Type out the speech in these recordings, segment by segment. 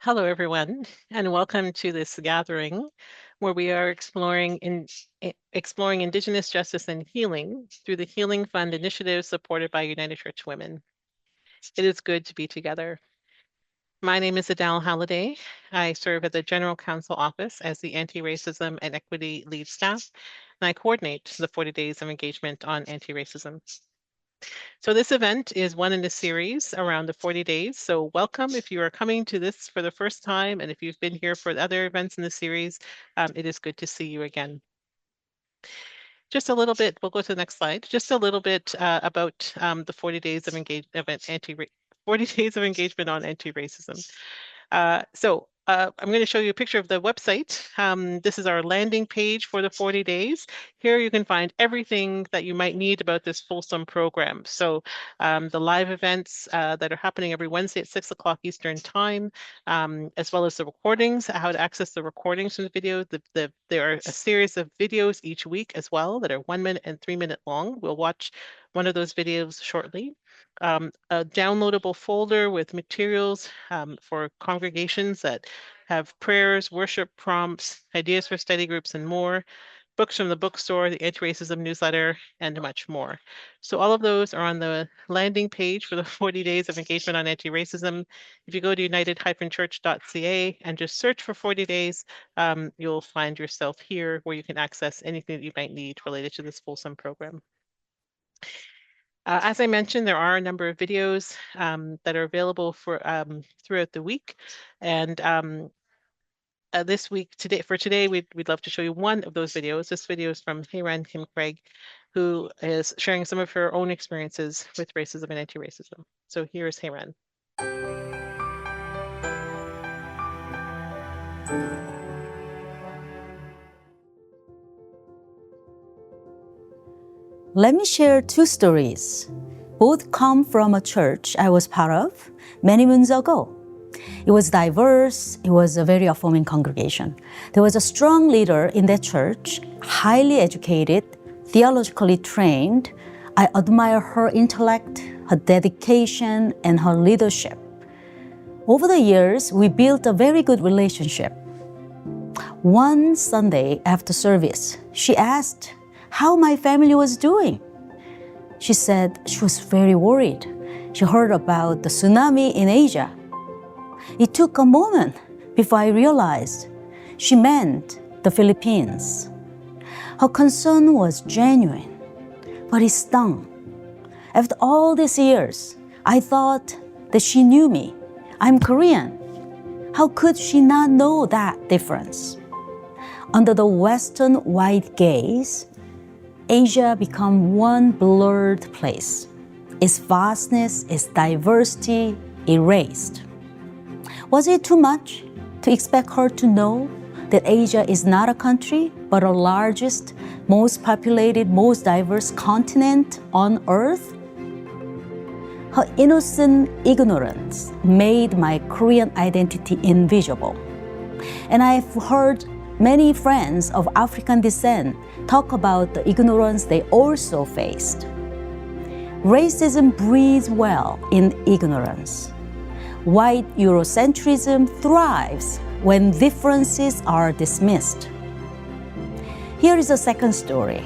Hello, everyone, and welcome to this gathering where we are exploring Indigenous justice and healing through the Healing Fund initiative supported by United Church Women. It is good to be together. My name is Adele Halliday. I serve at the General Counsel Office as the Anti-Racism and Equity Lead Staff, and I coordinate the 40 Days of Engagement on Anti-Racism. So this event is one in a series around the 40 days. So welcome if you are coming to this for the first time, and if you've been here for the other events in the series, it is good to see you again. Just a little bit, we'll go to the next slide, just a little bit about the 40 days of 40 days of engagement on anti-racism. I'm going to show you a picture of the website. This is our landing page for the 40 days. Here you can find everything that you might need about this fulsome program. So the live events that are happening every Wednesday at 6 o'clock Eastern Time, as well as the recordings, how to access the recordings from the video. There are a series of videos each week as well that are 1 minute and 3 minute long. We'll watch one of those videos shortly. A downloadable folder with materials for congregations that have prayers, worship prompts, ideas for study groups, and more, books from the bookstore, the Anti-Racism newsletter, and much more. So all of those are on the landing page for the 40 days of engagement on anti-racism. If you go to united-church.ca and just search for 40 days, you'll find yourself here where you can access anything that you might need related to this fulsome program. As I mentioned, there are a number of videos that are available for throughout the week. And this week, today, we'd love to show you one of those videos. This video is from Hayran Kim Craig, who is sharing some of her own experiences with racism and anti-racism. So here is Hayran. Let me share two stories. Both come from a church I was part of many moons ago. It was diverse. It was a very affirming congregation. There was a strong leader in that church, highly educated, theologically trained. I admire her intellect, her dedication, and her leadership. Over the years, we built a very good relationship. One Sunday after service, she asked how my family was doing. She said she was very worried. She heard about the tsunami in Asia. It took a moment before I realized she meant the Philippines. Her concern was genuine, but it stung. After all these years, I thought that she knew me. I'm Korean. How could she not know that difference? Under the Western white gaze, Asia became one blurred place. Its vastness, its diversity erased. Was it too much to expect her to know that Asia is not a country, but the largest, most populated, most diverse continent on Earth? Her innocent ignorance made my Korean identity invisible. And I've heard many friends of African descent talk about the ignorance they also faced. Racism breathes well in ignorance. White Eurocentrism thrives when differences are dismissed. Here is a second story.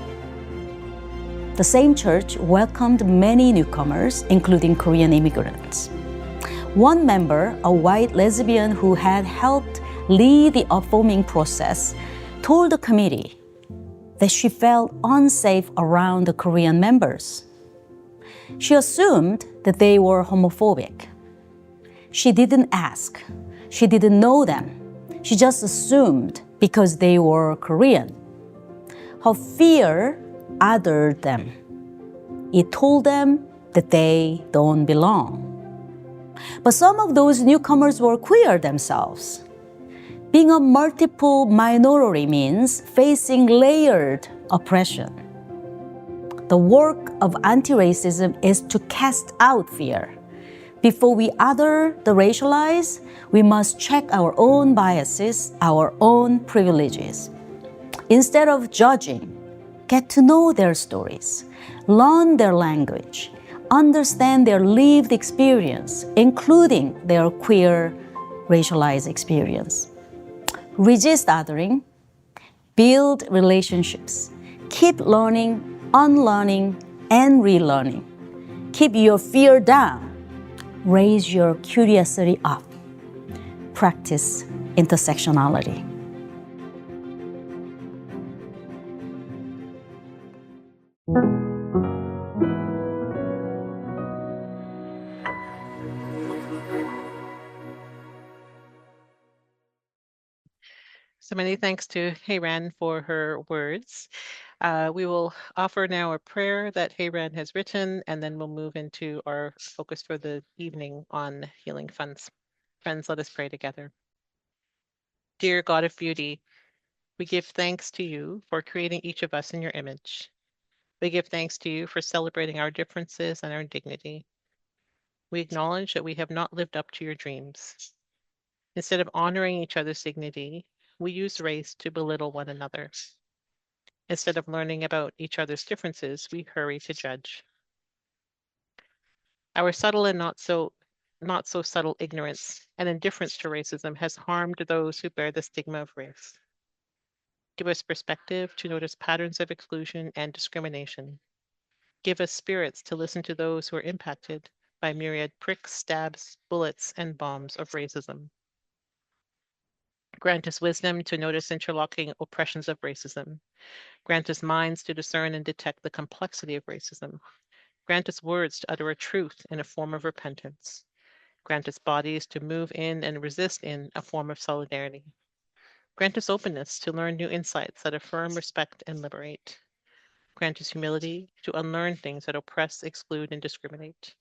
The same church welcomed many newcomers, including Korean immigrants. One member, a white lesbian who had helped lead the affirming process, told the committee that she felt unsafe around the Korean members. She assumed that they were homophobic. She didn't ask. She didn't know them. She just assumed because they were Korean. Her fear othered them. It told them that they don't belong. But some of those newcomers were queer themselves. Being a multiple minority means facing layered oppression. The work of anti-racism is to cast out fear. Before we other the racialized, we must check our own biases, our own privileges. Instead of judging, get to know their stories, learn their language, understand their lived experience, including their queer racialized experience. Resist othering, build relationships, keep learning, unlearning, and relearning. Keep your fear down, raise your curiosity up. Practice intersectionality. So many thanks to Hayran for her words. We will offer now a prayer that Hayran has written, and then we'll move into our focus for the evening on healing funds. Friends, let us pray together. Dear God of beauty, we give thanks to you for creating each of us in your image. We give thanks to you for celebrating our differences and our dignity. We acknowledge that we have not lived up to your dreams. Instead of honoring each other's dignity, we use race to belittle one another. Instead of learning about each other's differences, we hurry to judge. Our subtle and not so subtle ignorance and indifference to racism has harmed those who bear the stigma of race. Give us perspective to notice patterns of exclusion and discrimination. Give us spirits to listen to those who are impacted by myriad pricks, stabs, bullets, and bombs of racism. Grant us wisdom to notice interlocking oppressions of racism. Grant us minds to discern and detect the complexity of racism. Grant us words to utter a truth in a form of repentance. Grant us bodies to move in and resist in a form of solidarity. Grant us openness to learn new insights that affirm, respect, and liberate. Grant us humility to unlearn things that oppress, exclude, and discriminate.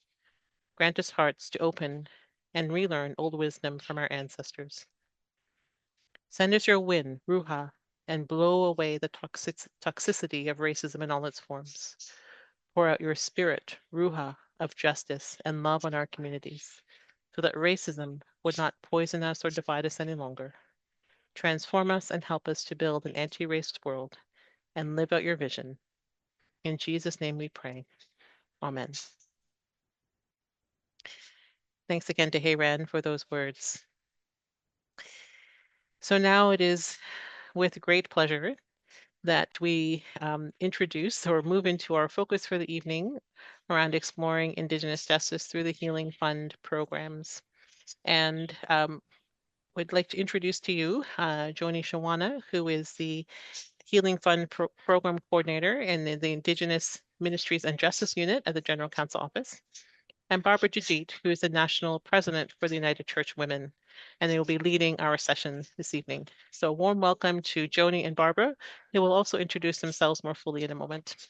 Grant us hearts to open and relearn old wisdom from our ancestors. Send us your wind, Ruha, and blow away the toxicity of racism in all its forms. Pour out your spirit, Ruha, of justice and love on our communities, so that racism would not poison us or divide us any longer. Transform us and help us to build an anti-racist world and live out your vision. In Jesus' name we pray. Amen. Thanks again to Hayran for those words. So now it is with great pleasure that we introduce or move into our focus for the evening around exploring Indigenous justice through the Healing Fund programs. And would like to introduce to you Joni Shawana, who is the Healing Fund Program Coordinator in the Indigenous Ministries and Justice Unit at the General Council Office, and Barbara Jajit, who is the National President for the United Church Women, and they will be leading our session this evening. So a warm welcome to Joni and Barbara. They will also introduce themselves more fully in a moment.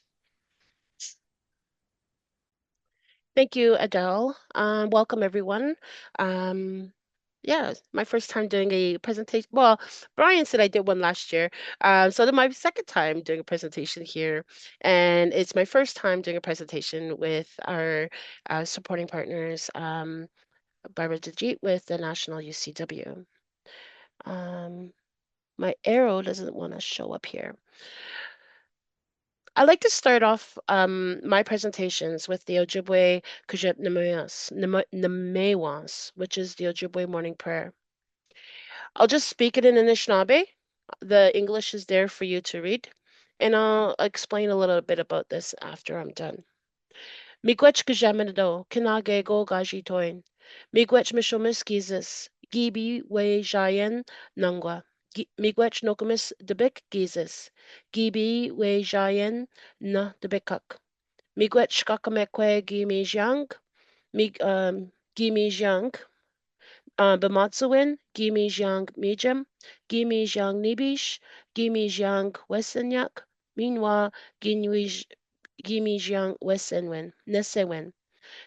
Thank you, Adele. Welcome, everyone. Yeah, my first time doing a presentation. Well, Brian said I did one last year. So this my second time doing a presentation here. And it's my first time doing a presentation with our supporting partners, Barbara Dajit with the National UCW. My arrow doesn't want to show up here. I like to start off my presentations with the Ojibwe Kujip Nemewans, which is the Ojibwe morning prayer. I'll just speak it in Anishnawbe. The English is there for you to read, and I'll explain a little bit about this after I'm done. Miigwech Kujaminado, Kinage Go Gaji Toin. Miigwech Mishomiskizis, Gibi We Jayen Nangwa. Miigwech Nokomis Debik Gizis, Gibi We Jayen Na Debikak. Miigwech Kakamekwe Gimi Jiang, Gimi Jiang, Bematsuwin, Gimi Jiang Mijem, Gimi Jiang Nibish, Gimi Jiang Wesenyak, Meanwhile, Gimi Jiang Wesenwin, Nesewin.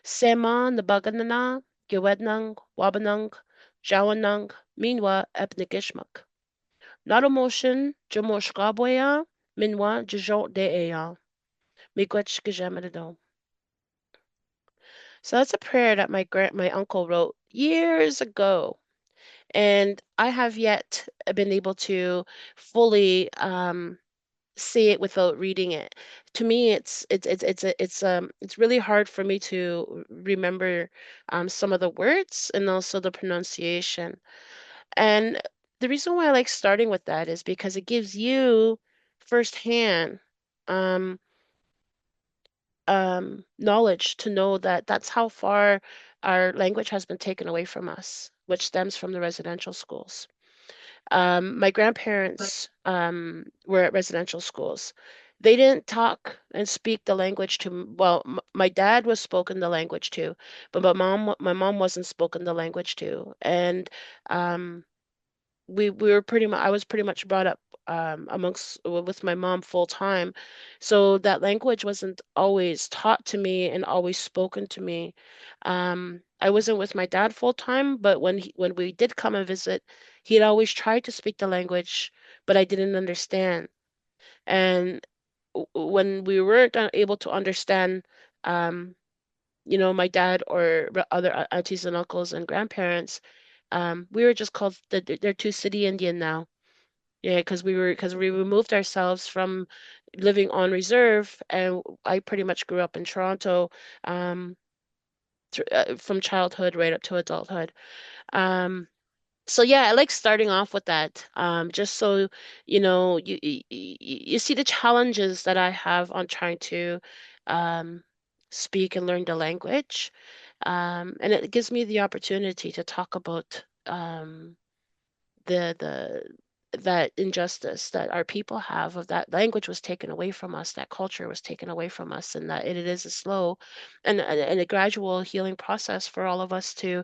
Sema Nabaganana, Gewednang, Wabanang, Jawanang, Minwa Epnikishmak. Not emotion, Jamoshkabwea, Minwa Jajot Deeya. Miigwech Gajamadido. So that's a prayer that my uncle wrote years ago, and I have yet been able to fully say it without reading it. To me, it's really hard for me to remember some of the words and also the pronunciation. And the reason why I like starting with that is because it gives you firsthand um, knowledge to know that that's how far our language has been taken away from us, which stems from the residential schools. My grandparents were at residential schools. They didn't talk and speak the language to, well, my dad was spoken the language to, but my mom wasn't spoken the language to. And um, we were pretty much I was pretty much brought up amongst with my mom full time, so that language wasn't always taught to me and always spoken to me. I wasn't with my dad full time, but when we did come and visit, he'd always tried to speak the language, but I didn't understand. And when we weren't able to understand, um, my dad or other aunties and uncles and grandparents, we were just called they're too city Indian now. Yeah, because we removed ourselves from living on reserve, and I pretty much grew up in Toronto, um, from childhood right up to adulthood. Um, so yeah, I like starting off with that, just so you see the challenges that I have on trying to um, speak and learn the language, and it gives me the opportunity to talk about the that injustice that our people have of that language was taken away from us, that culture was taken away from us, and that it is a slow and a gradual healing process for all of us to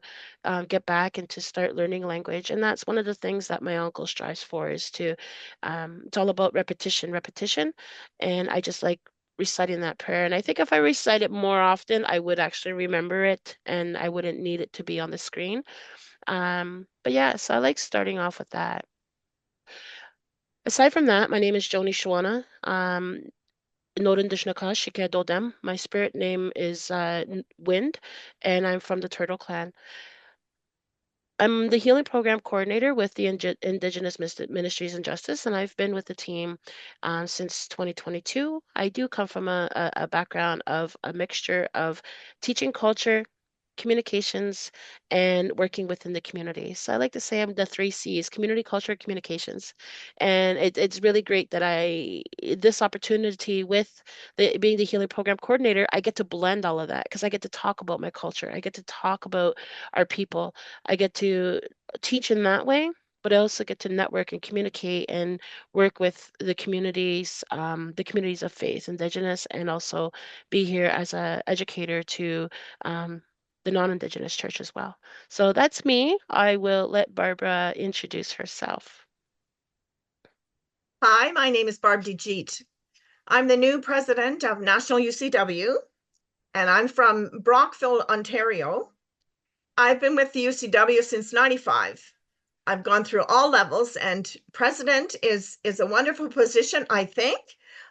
get back and to start learning language. And that's one of the things that my uncle strives for is to it's all about repetition, repetition. And I just like reciting that prayer. And I think if I recite it more often, I would actually remember it and I wouldn't need it to be on the screen. But yeah, so I like starting off with that. Aside from that, my name is Joni Shawana. Norin Dishnaka Shike Dodem. My spirit name is Wind, and I'm from the Turtle Clan. I'm the healing program coordinator with the Indigenous Ministries and Justice, and I've been with the team since 2022. I do come from a background of a mixture of teaching culture, communications, and working within the community. So I like to say I'm the three C's: community, culture, communications. And it's really great that this opportunity with being the healing program coordinator, I get to blend all of that because I get to talk about my culture. I get to talk about our people. I get to teach in that way, but I also get to network and communicate and work with the communities of faith, Indigenous, and also be here as a educator to the non-Indigenous church as well. So that's me. I will let Barbara introduce herself. Hi, my name is Barb DeJeet. I'm the new president of National UCW, and I'm from Brockville, Ontario. I've been with the UCW since 95. I've gone through all levels, and president is a wonderful position, I think.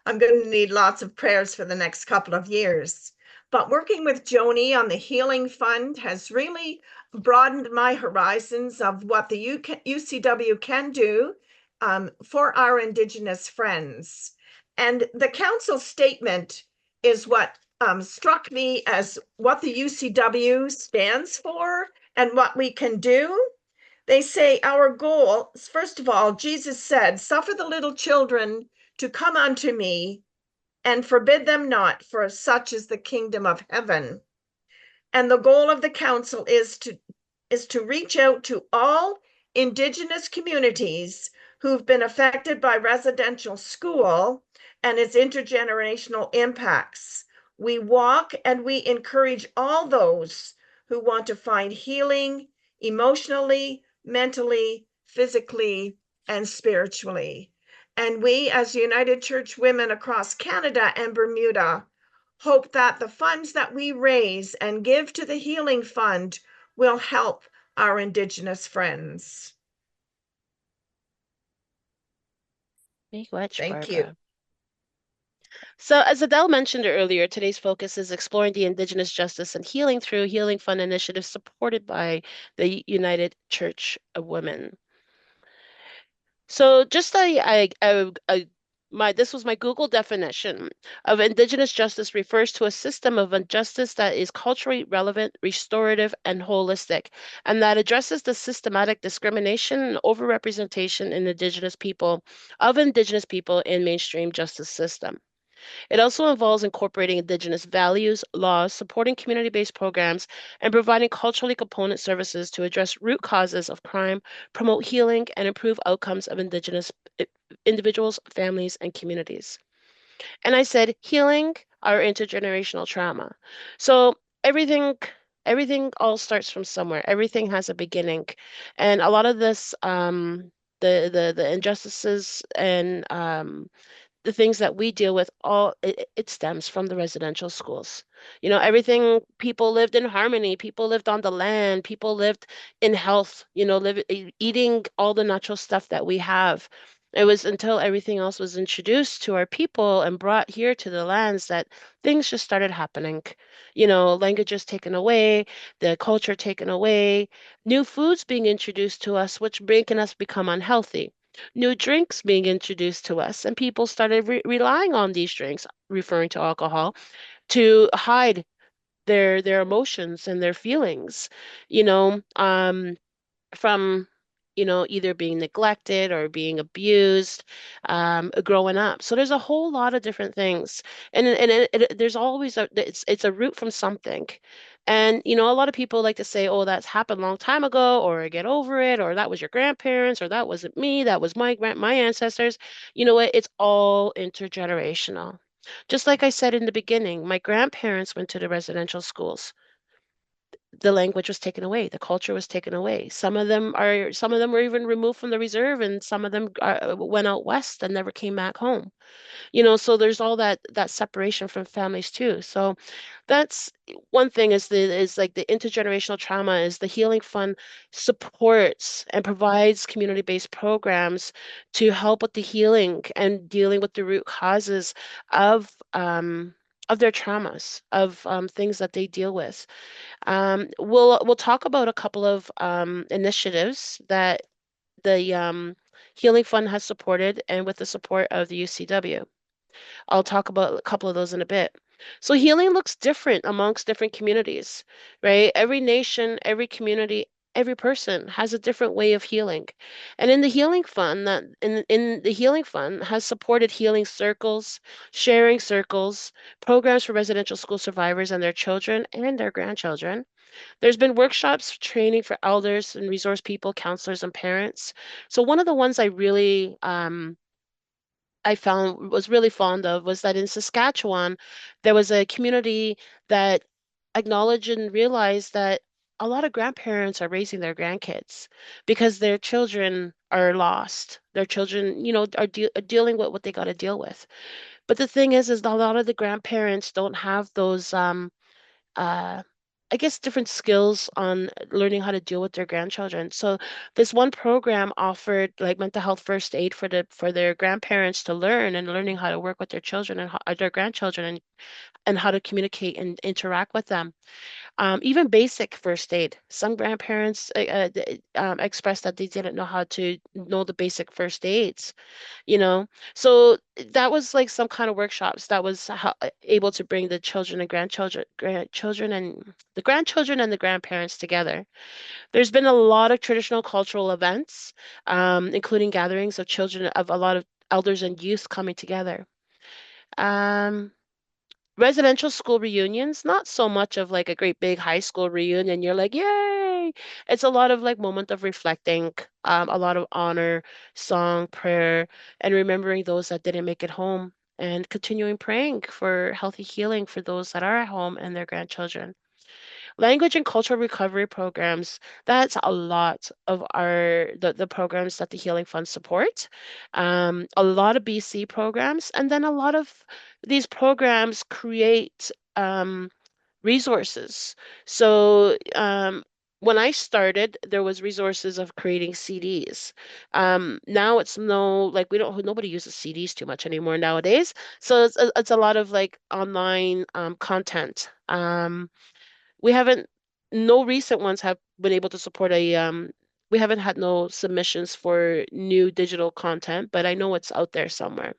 I'm going to need lots of prayers for the next couple of years. But working with Joni on the Healing Fund has really broadened my horizons of what the UCW can do for our Indigenous friends. And the council statement is what struck me as what the UCW stands for and what we can do. They say our goal, first of all, Jesus said, suffer the little children to come unto me and forbid them not, for such is the kingdom of heaven. And the goal of the council is to reach out to all Indigenous communities who've been affected by residential school and its intergenerational impacts. We walk and we encourage all those who want to find healing emotionally, mentally, physically, and spiritually. And we, as United Church Women across Canada and Bermuda, hope that the funds that we raise and give to the Healing Fund will help our Indigenous friends. Thank you much, Thank you. Barbara. So, as Adele mentioned earlier, today's focus is exploring the Indigenous justice and healing through Healing Fund initiatives supported by the United Church of Women. So, just a this was my Google definition of Indigenous justice refers to a system of injustice that is culturally relevant, restorative, and holistic, and that addresses the systematic discrimination and overrepresentation in Indigenous people in mainstream justice system. It also involves incorporating Indigenous values, laws, supporting community-based programs, and providing culturally component services to address root causes of crime, promote healing, and improve outcomes of Indigenous individuals, families, and communities. And I said, healing our intergenerational trauma. So everything everything all starts from somewhere. Everything has a beginning. And a lot of this the injustices and the things that we deal with it stems from the residential schools. Everything, people lived in harmony, people lived on the land, people lived in health, eating all the natural stuff that we have. It was until everything else was introduced to our people and brought here to the lands that things just started happening. Languages taken away, the culture taken away, new foods being introduced to us, which making us become unhealthy, new drinks being introduced to us, and people started relying on these drinks, referring to alcohol, to hide their emotions and their feelings, you know, from either being neglected or being abused growing up. So there's a whole lot of different things, and there's always it's a root from something. And a lot of people like to say, oh, that's happened a long time ago, or get over it, or that was your grandparents, or that wasn't me, that was my ancestors. You know what? It's all intergenerational. Just like I said in the beginning, my grandparents went to the residential schools. The language was taken away, the culture was taken away. Some of them were even removed from the reserve, and some of them went out west and never came back home. So there's all that separation from families too. So that's one thing, is like the intergenerational trauma. Is the Healing Fund supports and provides community-based programs to help with the healing and dealing with the root causes of their traumas, of things that they deal with. We'll talk about a couple of initiatives that the Healing Fund has supported, and with the support of the UCW. I'll talk about a couple of those in a bit. So healing looks different amongst different communities, right? Every nation, every community, every person has a different way of healing. And in the Healing Fund, in the Healing Fund has supported healing circles, sharing circles, programs for residential school survivors and their children and their grandchildren. There's been workshops, training for elders and resource people, counselors, and parents. So one of the ones I found was really fond of was that in Saskatchewan, there was a community that acknowledged and realized that a lot of grandparents are raising their grandkids because their children are lost. Their children, are dealing with what they got to deal with. But the thing is a lot of the grandparents don't have those uh, I guess different skills on learning how to deal with their grandchildren. So this one program offered like mental health first aid for their grandparents to learn, and learning how to work with their children and their grandchildren, and how to communicate and interact with them. Even basic first aid. Some grandparents expressed that they didn't know how to know the basic first aids, you know so that was like some kind of workshops that was able to bring the children and grandchildren and the grandparents together. There's been a lot of traditional cultural events, including gatherings of children, of a lot of elders and youth coming together. um, Residential school reunions, not so much of like a great big high school reunion. You're like, yay! It's a lot of like moment of reflecting, a lot of honor, song, prayer, and remembering those that didn't make it home, and continuing praying for healthy healing for those that are at home and their grandchildren. Language and cultural recovery programs, that's a lot of the programs that the Healing Fund support. A lot of BC programs, and then a lot of these programs create resources. So when I started, there was resources of creating CDs. Now it's no, like we don't nobody uses CDs too much anymore nowadays. So it's a lot of like online content. We haven't, no recent ones have been able to support we haven't had no submissions for new digital content, but I know it's out there somewhere.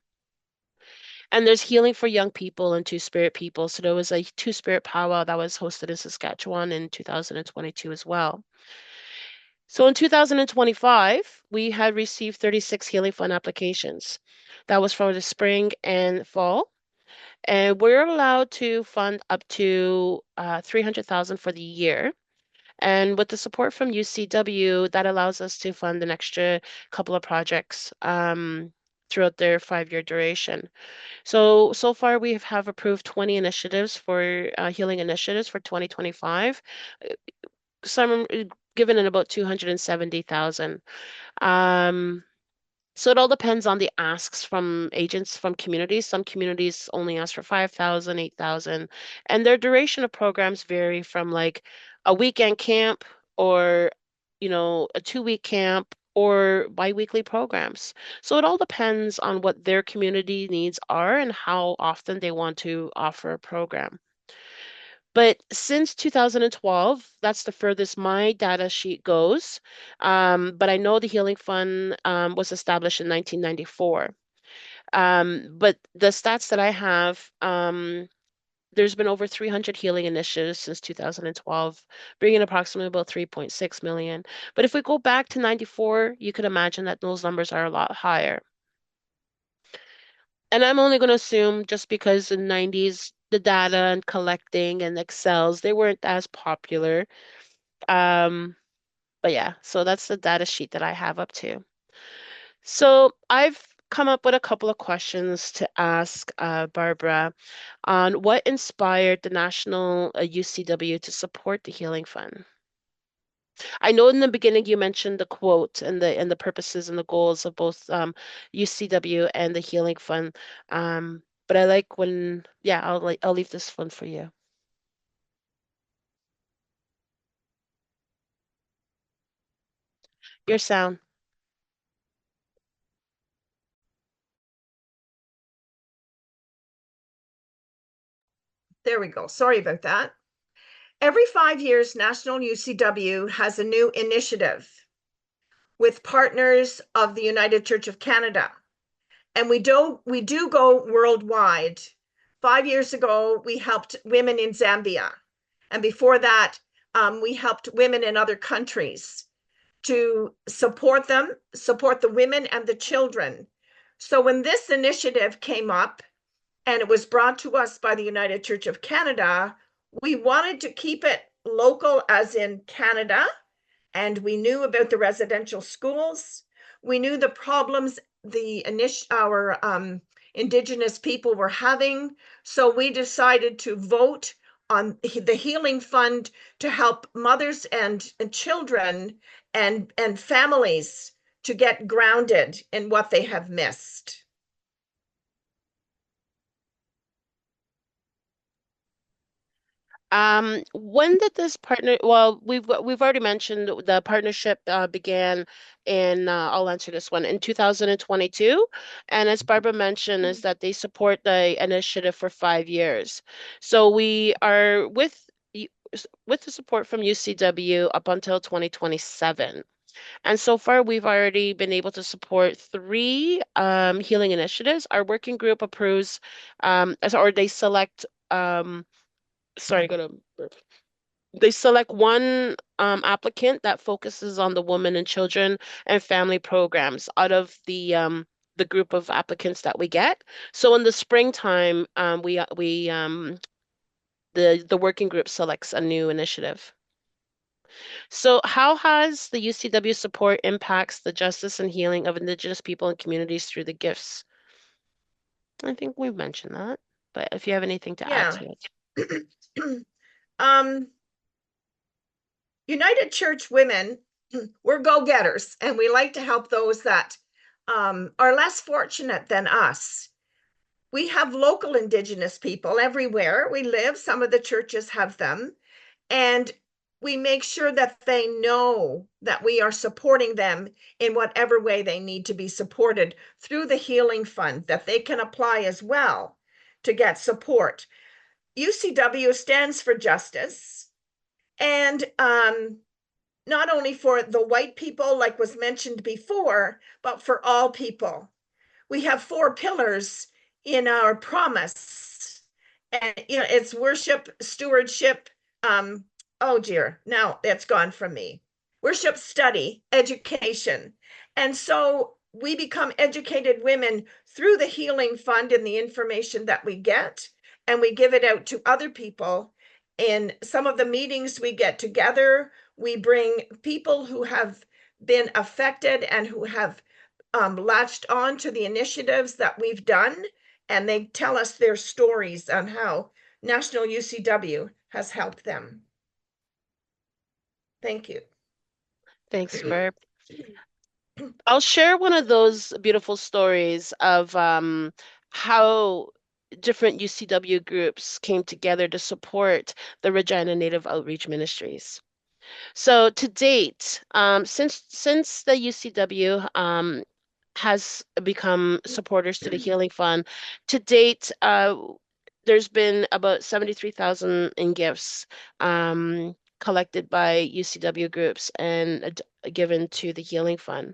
And there's healing for young people and two-spirit people. So there was a two-spirit powwow that was hosted in Saskatchewan in 2022 as well. So in 2025, we had received 36 Healing Fund applications. That was for the spring and fall. And we're allowed to fund up to 300,000 for the year. And with the support from UCW, that allows us to fund an extra couple of projects throughout their 5-year duration. So far we have approved 20 initiatives for healing initiatives for 2025. Some given in about 270,000. So it all depends on the asks from agents from communities. Some communities only ask for 5,000, 8,000, and their duration of programs vary from like a weekend camp or, a 2-week camp or biweekly programs. So it all depends on what their community needs are and how often they want to offer a program. But since 2012, that's the furthest my data sheet goes. But I know the Healing Fund was established in 1994. But the stats that I have, there's been over 300 healing initiatives since 2012, bringing approximately about 3.6 million. But if we go back to 94, you could imagine that those numbers are a lot higher. And I'm only going to assume just because in the 90s, the data and collecting and Excels, they weren't as popular. Um, but yeah, so that's the data sheet that I have up to. So I've come up with a couple of questions to ask Barbara on what inspired the National UCW to support the Healing Fund. I know in the beginning you mentioned the quote and the purposes and the goals of both UCW and the Healing Fund. But I like when, yeah, I'll leave this one for you. Your sound. There we go. Sorry about that. Every 5 years, National UCW has a new initiative with partners of the United Church of Canada. And we do go worldwide. 5 years ago, we helped women in Zambia. And before that, we helped women in other countries to support them, support the women and the children. So when this initiative came up and it was brought to us by the United Church of Canada, we wanted to keep it local, as in Canada, and we knew about the residential schools. We knew the problems our Indigenous people were having. So we decided to vote on the Healing Fund to help mothers and children and families to get grounded in what they have missed. When did this partner, well, we've already mentioned the partnership began in, I'll answer this one, in 2022. And as Barbara mentioned, is that they support the initiative for 5 years. So we are with the support from UCW up until 2027. And so far, we've already been able to support 3 healing initiatives. Our working group approves, or they select, sorry, go to they select one applicant that focuses on the women and children and family programs out of the group of applicants that we get. So in the springtime, the working group selects a new initiative. So how has the UCW support impacts the justice and healing of Indigenous people and communities through the gifts? I think we've mentioned that, but if you have anything to add to it. United Church women, we're go-getters, and we like to help those that are less fortunate than us. We have local Indigenous people everywhere we live. Some of the churches have them, and we make sure that they know that we are supporting them in whatever way they need to be supported through the Healing Fund, that they can apply as well to get support. UCW stands for justice, and not only for the white people, like was mentioned before, but for all people. We have 4 pillars in our promise. And it's worship, stewardship. Oh dear, now it's gone from me. Worship, study, education. And so we become educated women through the Healing Fund and the information that we get, and we give it out to other people. In some of the meetings we get together, we bring people who have been affected and who have latched on to the initiatives that we've done, and they tell us their stories on how National UCW has helped them. Thank you. Thanks, Barb. I'll share one of those beautiful stories of how different UCW groups came together to support the Regina Native Outreach Ministries. So to date, since the UCW has become supporters to the Healing Fund, to date, there's been about 73,000 in gifts collected by UCW groups and given to the Healing Fund.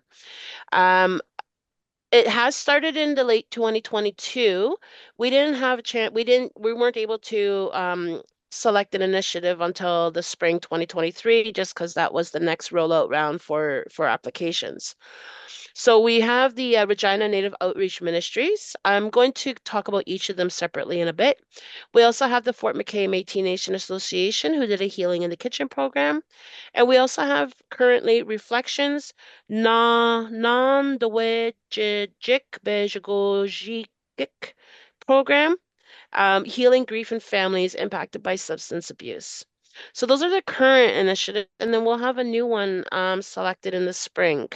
It has started in the late 2022. We didn't have a chance, we weren't able to select an initiative until the spring 2023, just because that was the next rollout round for applications. So we have the Regina Native Outreach Ministries. I'm going to talk about each of them separately in a bit. We also have the Fort McKay Métis Nation Association, who did a Healing in the Kitchen program. And we also have currently Reflections Na Nan Dewe Jik Bejagojik program, Healing Grief in Families Impacted by Substance Abuse. So those are the current initiatives, and then we'll have a new one selected in the spring.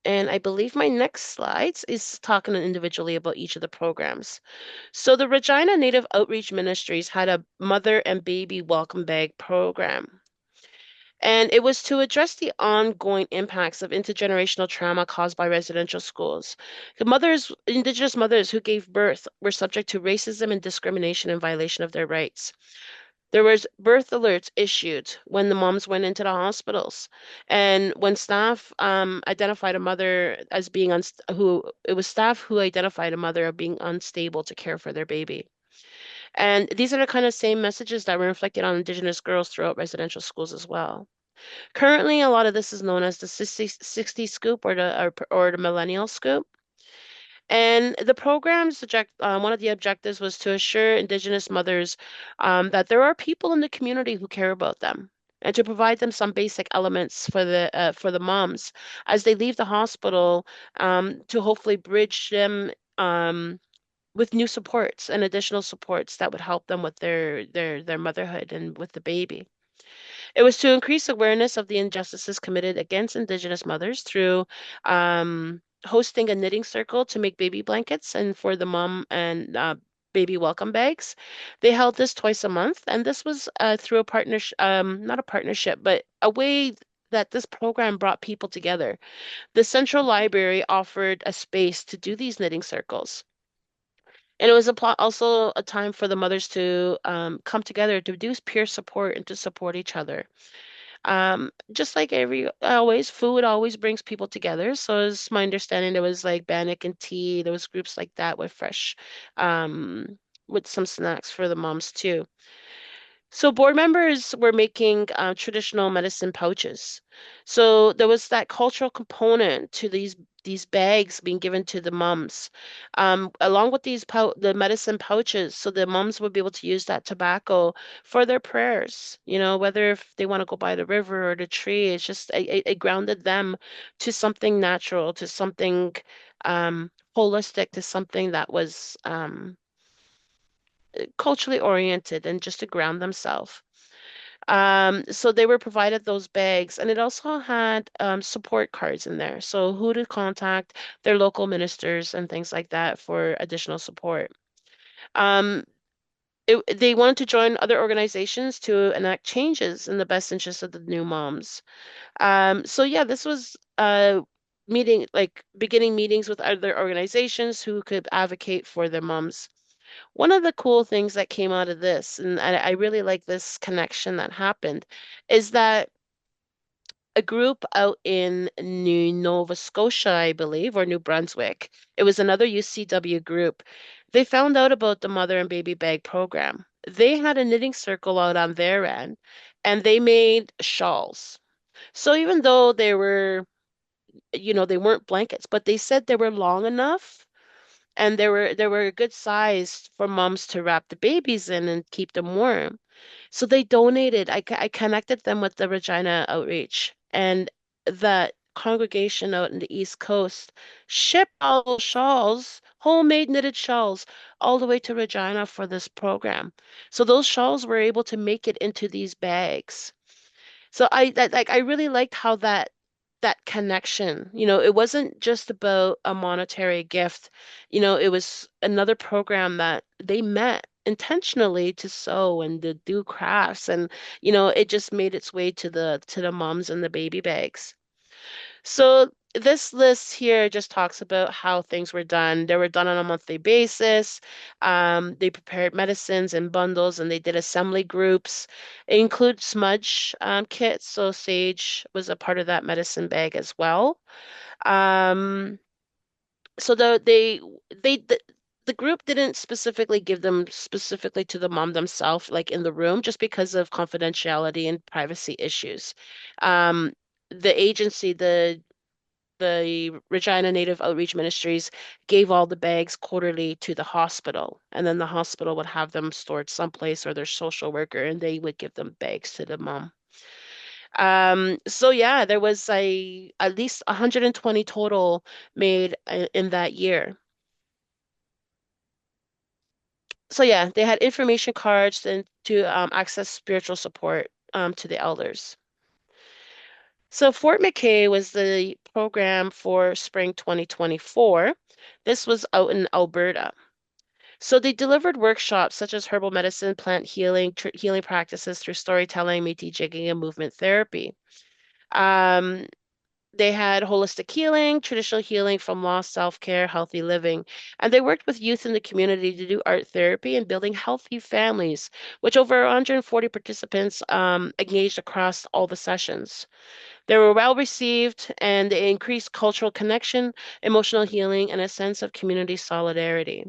And I believe my next slides is talking individually about each of the programs. So the Regina Native Outreach Ministries had a mother and baby welcome bag program. And it was to address the ongoing impacts of intergenerational trauma caused by residential schools. The mothers, Indigenous mothers who gave birth, were subject to racism and discrimination in violation of their rights. There was birth alerts issued when the moms went into the hospitals, and when staff identified a mother as being it was staff who identified a mother as being unstable to care for their baby. And these are the kind of same messages that were inflicted on Indigenous girls throughout residential schools as well. Currently, a lot of this is known as the 60 scoop or the millennial scoop. And the one of the objectives was to assure Indigenous mothers that there are people in the community who care about them, and to provide them some basic elements for the moms as they leave the hospital, to hopefully bridge them with new supports and additional supports that would help them with their motherhood and with the baby. It was to increase awareness of the injustices committed against Indigenous mothers through hosting a knitting circle to make baby blankets and for the mom and baby welcome bags. They held this twice a month, and this was through a partnership, not a partnership, but a way that this program brought people together. The Central Library offered a space to do these knitting circles. And it was also a time for the mothers to come together to do peer support and to support each other. Just like food always brings people together. So it's my understanding there was like bannock and tea. There was groups like that with some snacks for the moms too. So board members were making traditional medicine pouches. So there was that cultural component to these bags being given to the mums, along with the medicine pouches. So the mums would be able to use that tobacco for their prayers. Whether if they want to go by the river or the tree, it's just it grounded them to something natural, to something holistic, to something that was culturally oriented and just to ground themselves. So they were provided those bags, and it also had support cards in there. So who to contact, their local ministers and things like that for additional support. Um, they wanted to join other organizations to enact changes in the best interest of the new moms. So yeah, this was beginning meetings with other organizations who could advocate for their moms. One of the cool things that came out of this, and I really like this connection that happened, is that a group out in New Nova Scotia, I believe, or New Brunswick. It was another UCW group. They found out about the mother and baby bag program. They had a knitting circle out on their end, and they made shawls. So even though they were, they weren't blankets, but they said they were long enough and they were a good size for moms to wrap the babies in and keep them warm. So they donated. I connected them with the Regina Outreach, and that congregation out in the East Coast shipped all those shawls, homemade knitted shawls, all the way to Regina for this program. So those shawls were able to make it into these bags. So I really liked how that connection, it wasn't just about a monetary gift. It was another program that they met intentionally to sew and to do crafts, and it just made its way to the moms and the baby bags. So this list here just talks about how things were done. They were done on a monthly basis. They prepared medicines in bundles and they did assembly groups. It includes smudge kits, so sage was a part of that medicine bag as well. Um, so the group didn't specifically give them specifically to the mom themselves, like in the room, just because of confidentiality and privacy issues. Um, the agency, the Regina Native Outreach Ministries gave all the bags quarterly to the hospital, and then the hospital would have them stored someplace or their social worker, and they would give them bags to the mom. So yeah, there was at least 120 total made in that year. So yeah, they had information cards and to access spiritual support to the elders. So Fort McKay was the program for spring 2024. This was out in Alberta. So they delivered workshops such as herbal medicine, plant healing, healing practices through storytelling, Métis jigging, and movement therapy. Um, they had holistic healing, traditional healing from loss, self-care, healthy living, and they worked with youth in the community to do art therapy and building healthy families, which over 140 participants engaged across all the sessions. They were well received and they increased cultural connection, emotional healing, and a sense of community solidarity.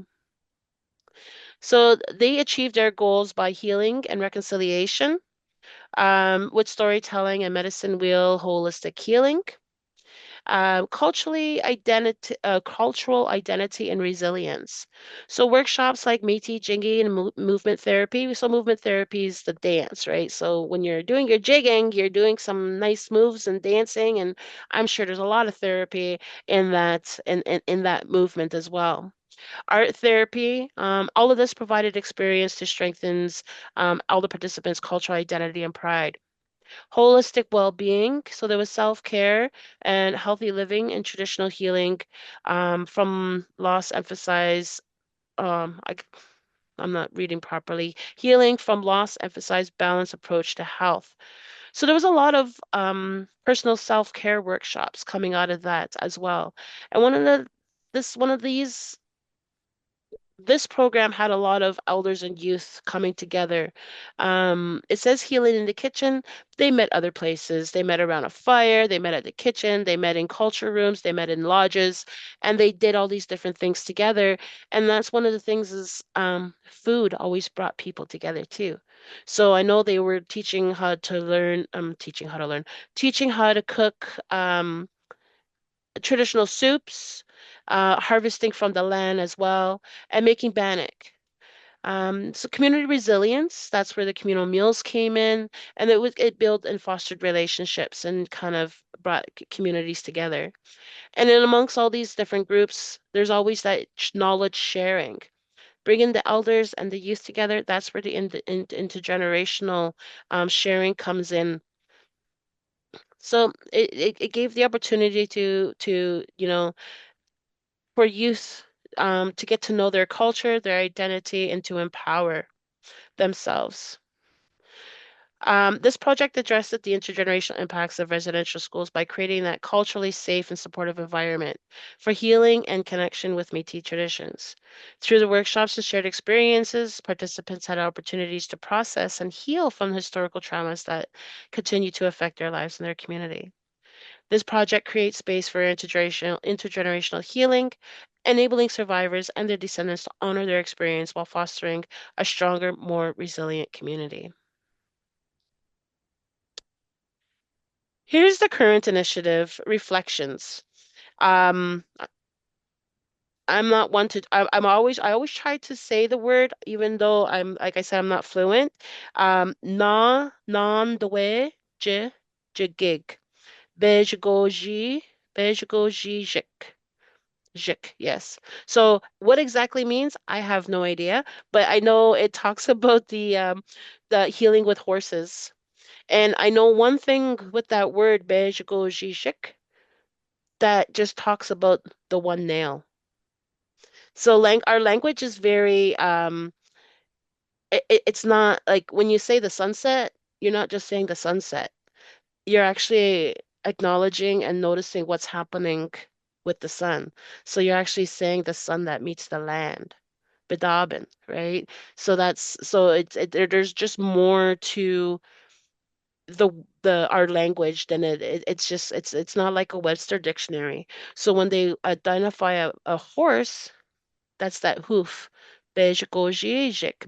So they achieved their goals by healing and reconciliation with storytelling and medicine wheel holistic healing. Cultural identity and resilience. So workshops like Métis jigging and movement therapy. So movement therapy is the dance, right? So when you're doing your jigging, you're doing some nice moves and dancing, and I'm sure there's a lot of therapy in that movement as well. Art therapy, all of this provided experience to strengthens all the participants' cultural identity and pride. Holistic well-being, so there was self-care and healthy living and traditional healing from loss emphasize I'm not reading properly. Healing from loss emphasize balanced approach to health. So there was a lot of personal self-care workshops coming out of that as well. And one of these this program had a lot of elders and youth coming together. It says healing in the kitchen. They met other places. They met around a fire. They met at the kitchen. They met in culture rooms. They met in lodges, and they did all these different things together. And that's one of the things is food always brought people together too. So I know they were teaching how to cook traditional soups, harvesting from the land as well, and making bannock. So community resilience, that's where the communal meals came in, and it built and fostered relationships and kind of brought communities together. And then amongst all these different groups, there's always that knowledge sharing. Bringing the elders and the youth together, that's where the intergenerational sharing comes in. So it gave the opportunity for youth to get to know their culture, their identity, and to empower themselves. This project addressed the intergenerational impacts of residential schools by creating that culturally safe and supportive environment for healing and connection with Métis traditions. Through the workshops and shared experiences, participants had opportunities to process and heal from historical traumas that continue to affect their lives and their community. This project creates space for intergenerational healing, enabling survivors and their descendants to honor their experience while fostering a stronger, more resilient community. Here's the current initiative reflections. Um, I'm not one to, I always try to say the word, even though like I said, I'm not fluent. Non, the way, je gig, bejugoji, bejugoji jik. Jik, yes. So what exactly means, I have no idea, but I know it talks about the healing with horses. And I know one thing with that word, bejugoji jik, that just talks about the one nail. So our language is very it's not like when you say the sunset, you're not just saying the sunset. You're actually acknowledging and noticing what's happening with the sun. So you're actually saying the sun that meets the land. Bedaben, right? So there's just more to the our language than it's not like a Webster dictionary. So when they identify a horse, that's that hoof. Bejik.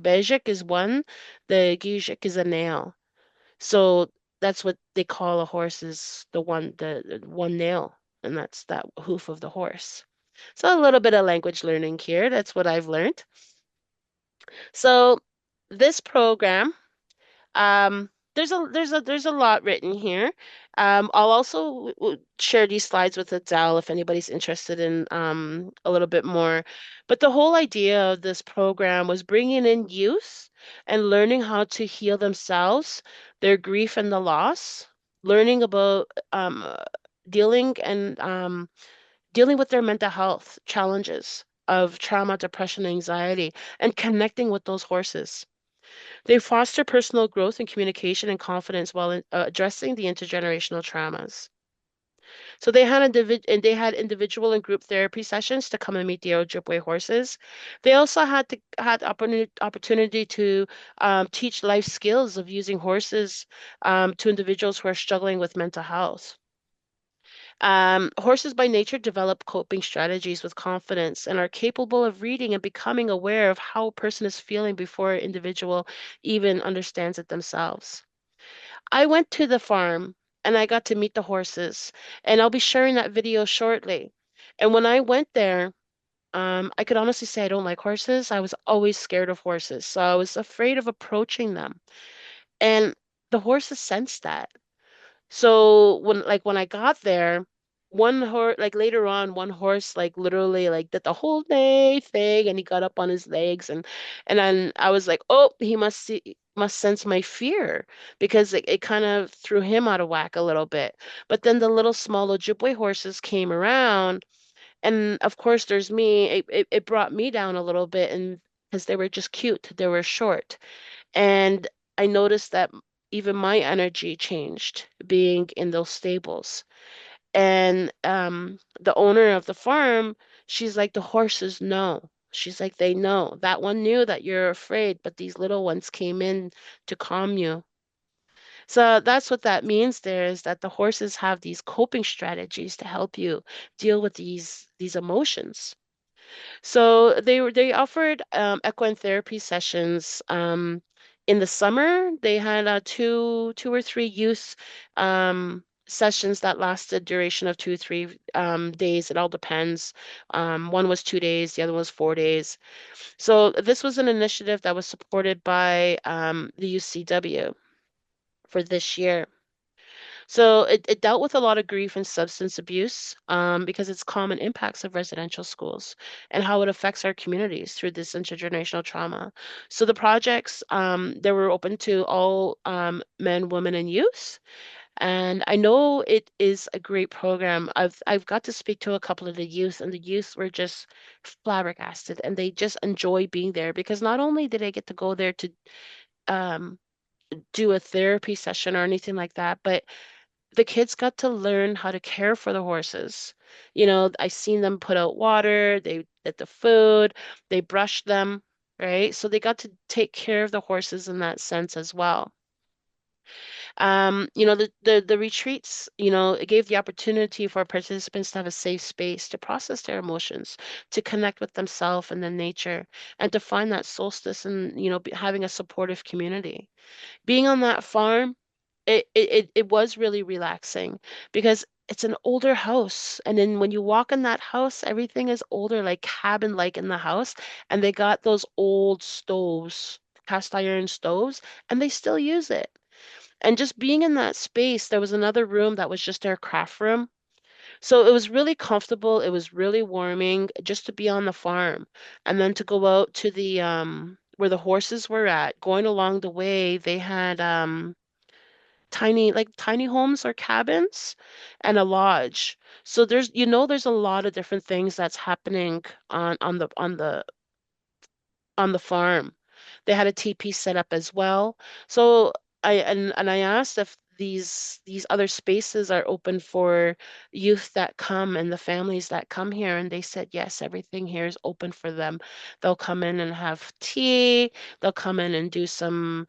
Bejik is one, the gijik is a nail. So that's what they call a horse is the one nail, and that's that hoof of the horse. So a little bit of language learning here. That's what I've learned. So this program, there's a lot written here. I'll also share these slides with Adele if anybody's interested in a little bit more. But the whole idea of this program was bringing in youth and learning how to heal themselves, their grief and the loss, learning about dealing and dealing with their mental health challenges of trauma, depression, anxiety, and connecting with those horses. They foster personal growth and communication and confidence while addressing the intergenerational traumas. So they had individual and group therapy sessions to come and meet the Ojibwe horses. They also had opportunity to teach life skills of using horses to individuals who are struggling with mental health. Horses by nature develop coping strategies with confidence and are capable of reading and becoming aware of how a person is feeling before an individual even understands it themselves. I went to the farm and I got to meet the horses, and I'll be sharing that video shortly. And when I went there, I could honestly say I don't like horses. I was always scared of horses, so I was afraid of approaching them. And the horses sensed that. So when I got there, one horse like later on, one horse like literally like did the whole day thing and he got up on his legs and then I was like, oh, he must sense my fear because it kind of threw him out of whack a little bit. But then the little small Ojibwe horses came around and of course there's me. It brought me down a little bit and because they were just cute, they were short. And I noticed that even my energy changed being in those stables. And the owner of the farm, she's like, the horses know. She's like, they know. That one knew that you're afraid, but these little ones came in to calm you. So that's what that means there is that the horses have these coping strategies to help you deal with these emotions. So they offered equine therapy sessions in the summer. They had two or three youth sessions that lasted duration of 2 3 days. It all depends. One was 2 days, the other was 4 days. So this was an initiative that was supported by the UCW for this year. So it dealt with a lot of grief and substance abuse because it's common impacts of residential schools and how it affects our communities through this intergenerational trauma. So the projects, they were open to all men, women, and youth. And I know it is a great program. I've got to speak to a couple of the youth, and the youth were just flabbergasted, and they just enjoy being there because not only did they get to go there to um, do a therapy session or anything like that, but the kids got to learn how to care for the horses. I seen them put out water, they did the food, they brushed them, right? So they got to take care of the horses in that sense as well. The retreats, it gave the opportunity for participants to have a safe space to process their emotions, to connect with themselves and the nature, and to find that solstice and, having a supportive community. Being on that farm, it was really relaxing because it's an older house. And then when you walk in that house, everything is older, like cabin-like in the house. And they got those old stoves, cast iron stoves, and they still use it. And just being in that space, there was another room that was just their craft room. So it was really comfortable. It was really warming just to be on the farm. And then to go out to the where the horses were at, going along the way, they had tiny homes or cabins and a lodge. So there's a lot of different things that's happening on the farm. They had a teepee set up as well. So I asked if these other spaces are open for youth that come and the families that come here, and they said yes, everything here is open for them. They'll come in and have tea. They'll come in and do some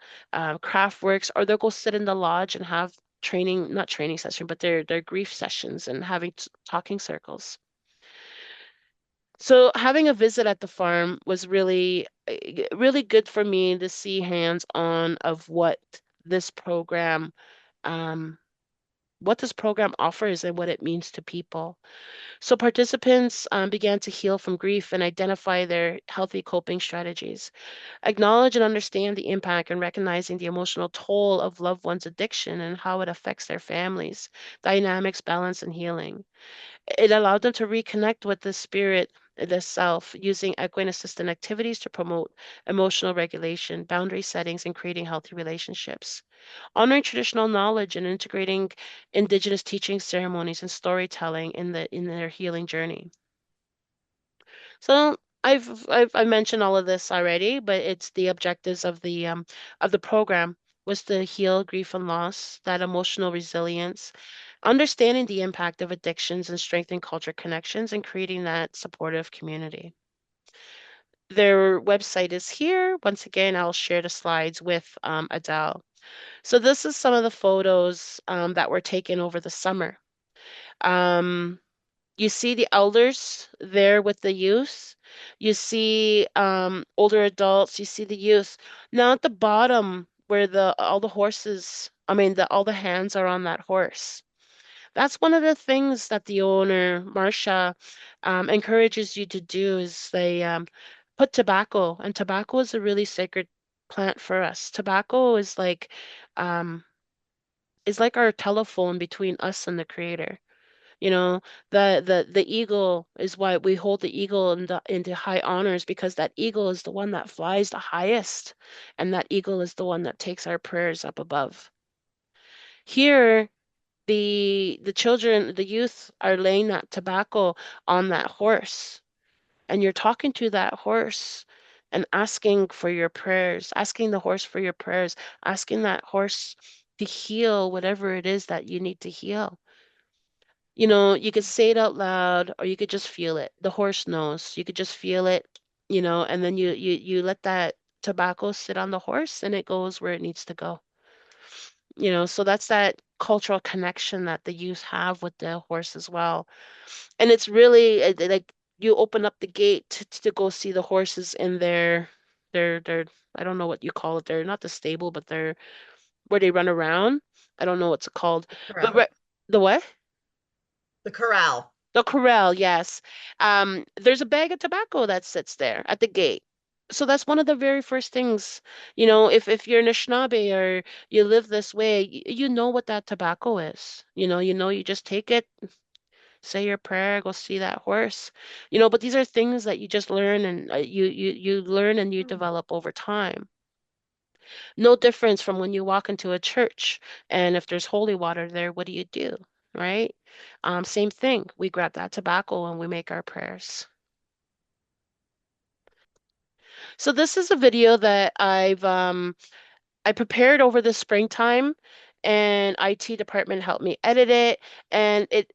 craft works, or they'll go sit in the lodge and have training, not training session, but their grief sessions and having talking circles. So having a visit at the farm was really good for me to see hands-on of um, what this program offers and what it means to people. So participants began to heal from grief and identify their healthy coping strategies, acknowledge and understand the impact and recognizing the emotional toll of loved ones' addiction and how it affects their families, dynamics, balance, and healing. It allowed them to reconnect with the spirit, the self, using equine assistant activities to promote emotional regulation, boundary settings, and creating healthy relationships. Honoring traditional knowledge and integrating Indigenous teaching ceremonies and storytelling in their healing journey. So I mentioned all of this already, but it's the objectives of the program was to heal grief and loss, that emotional resilience, understanding the impact of addictions and strengthening culture connections and creating that supportive community. Their website is here. Once again, I'll share the slides with Adele. So this is some of the photos that were taken over the summer. Um, you see the elders there with the youth. You see older adults. You see the youth. Now at the bottom, where the all the horses, I mean, all the hands are on that horse. That's one of the things that the owner, Marcia, encourages you to do is they put tobacco, and tobacco is a really sacred plant for us. Tobacco um, is like our telephone between us and the Creator. You know, the eagle is why we hold the eagle into high honors because that eagle is the one that flies the highest, and that eagle is the one that takes our prayers up above. Here, the children, the youth are laying that tobacco on that horse, and you're talking to that horse and asking for your prayers, asking the horse for your prayers, asking that horse to heal whatever it is that you need to heal. You could say it out loud or you could just feel it. The horse knows. You could just feel it, and then you let that tobacco sit on the horse and it goes where it needs to go. So that's that cultural connection that the youth have with the horse as well. And it's really like you open up the gate to go see the horses in their I don't know what you call it. They're not the stable, but they're where they run around. I don't know what's it called. But Corral. the what? The corral. The corral, yes. There's a bag of tobacco that sits there at the gate. So that's one of the very first things, if you're Anishnawbe or you live this way, you know what that tobacco is. You just take it, say your prayer, go see that horse. But these are things that you just learn and you learn and you develop over time. No difference from when you walk into a church and if there's holy water there, what do? Right? Same thing. We grab that tobacco and we make our prayers. So this is a video that I prepared over the springtime, and IT department helped me edit it, and it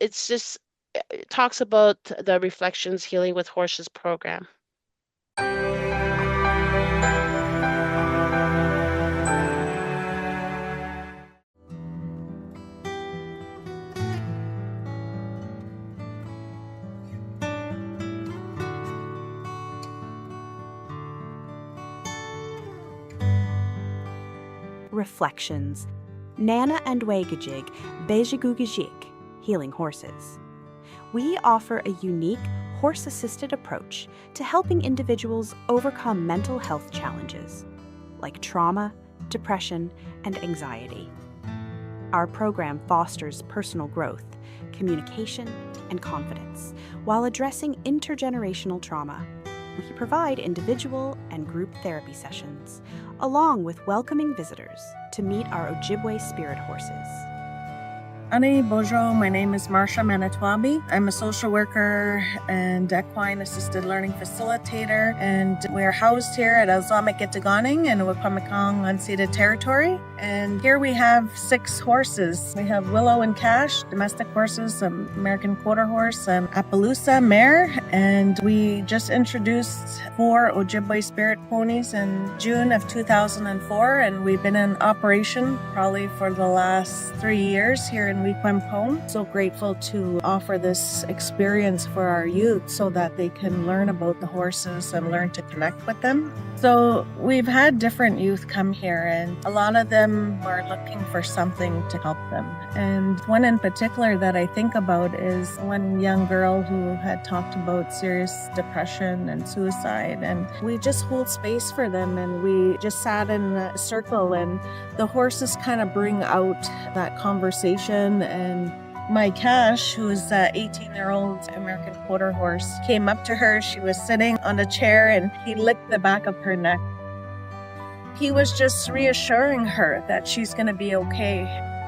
talks about the Reflections Healing with Horses program. Reflections, Nana and Wagajig, Bejigugajik, Healing Horses. We offer a unique, horse-assisted approach to helping individuals overcome mental health challenges, like trauma, depression, and anxiety. Our program fosters personal growth, communication, and confidence, while addressing intergenerational trauma. We provide individual and group therapy sessions, along with welcoming visitors to meet our Ojibwe spirit horses. Ani Bojo, my name is Marsha Manitoulin. I'm a social worker and equine assisted learning facilitator, and we're housed here at Alzamic Itiganing in Wiikwemkoong unceded territory. And here we have 6 horses. We have Willow and Cash, domestic horses, American quarter horse, and Appaloosa mare. And we just introduced 4 Ojibwe spirit ponies in June of 2004, and we've been in operation probably for the last 3 years here in Wiikwemkoong. So grateful to offer this experience for our youth so that they can learn about the horses and learn to connect with them. So we've had different youth come here, and a lot of them are looking for something to help them. And one in particular that I think about is one young girl who had talked about serious depression and suicide, and we just hold space for them, and we just sat in a circle, and the horses kind of bring out that conversation. And my Cash, who is an 18-year-old American quarter horse, came up to her. She was sitting on a chair, and he licked the back of her neck. He was just reassuring her that she's going to be okay.